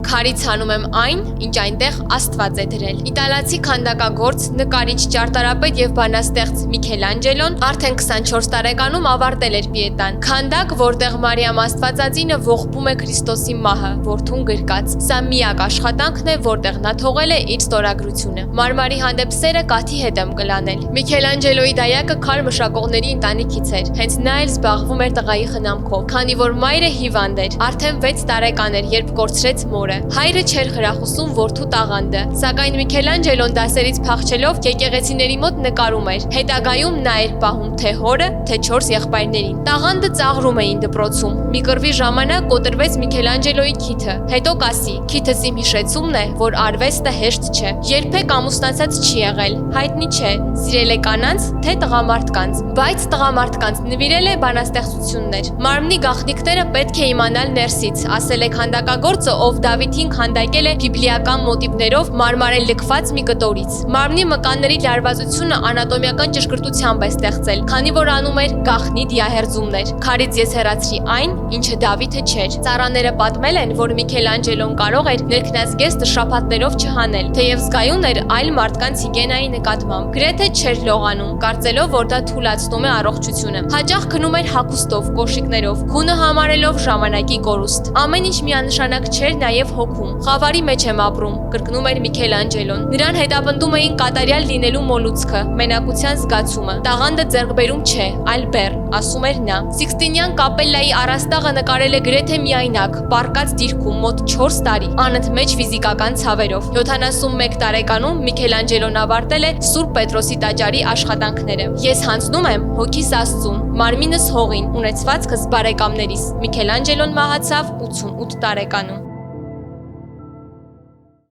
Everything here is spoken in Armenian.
Քարից հանում եմ այն, ինչ այնտեղ Աստված է դրել։ Իտալացի քանդակագործ, նկարիչ, ճարտարապետ եւ բանաստեղծ Միքելանջելոն արդեն 24 տարեկանում ավարտել էր Պիետան։ Քանդակ, որտեղ Մարիամ Աստվածածինը ողբում է Քրիստոսի մահը, որդուն գրկած։ Սա միակ աշխատանքն է, որտեղ նա թողել է իր ստորագրությունը։ Մարմարի հանդեպ սերը կաթի հետ եմ կլանել։ Միքելանջելոյի դայակը քար մշակողների ընտանիքից էր։ Հենց նա էլ զբաղվում էր տղայի խնամքով, քանի որ մայրը հիվանդ էր, արդեն 6 տարեկան էր, երբ կորցրեց մորը։ Հայրը չէր խրախուսում որդու տաղանդը, սակայն Միքելանջելոն դասերից փախչելով եկեղեցիների մոտ նկարում էր։ Հետագայում նա էր պահում թե հորը, թե 4 եղբայրներին։ Տաղանդը ծաղրում էին դպրոցում։ Մի կռվի ժամանակ կոտրվեց Միքելանջելոյի քիթը։ Հետո կասի. քիթս իմ հիշեցումն է, որ արվեստը հեշտ չէ։ Երբեք ամուսնացած չի եղել, հայտնի չէ, սիրել է կանանց, թե տղամարդկանց, բայց տղամարդկանց նվիրել է բանաստեղծություններ։ Մարմնի գաղտնիքները պետք է իմանալ ներսից, ասել է քանդակագործը, ով Դավիթին քանդակել է բիբլիական մոտիվներով մարմարել լքված մի կտորից։ Մարմնի մկանների լարվածությունը անատոմիական ճշգրտությամբ է ստեղծել, քանի որ անում էր գաղտնի դիահերձումներ։ Քարից ես հեռացրի այն, ինչը Դավիթը չէր։ Ծառաները պատմել են, որ Միքելանջելոն կարող էր ներքնազգեստը շաբաթներով չհանել, թեև զգայուն էր այլ մարդկանց հիգիենայի նկատմամբ։ Գրեթե չէր լողանում, կարծելով, որ դա թուլացնում է առողջությունը։ Հաճախ քնում էր հագուստով, կոշիկներով, քունը համարելով ժամանակի կորուստ։ Ամեն ինչ միանշանակ չէր նաև հոգում։ Խավարի մեջ եմ ապրում, կրկնում էր Միքելանջելոն։ Նրան հետապնդում էին կատարյալ լինելու մոլուցքը, մենակության զգացումը։ Տաղանդը ձեռքբերում չէ, այլ բեռ, ասում էր նա։ Սիկստինյան կապելլայի առաստաղը նկարել է գրեթե միայնակ, պառկած դիրքում մոտ 4 տարի, անընդմեջ ֆիզիկական ցավերով։ 71 տարեկանում Միքելանջելոն ավարտել է Սուրբ Պետրոսի տաճարի աշխատանքները։ Ես հանձնում եմ հոգիս Աստծուն, մարմինս հողին, ունեցվածքս բարեկամներիս։ Միքելանջելոն մահացավ 88 տարեկանում։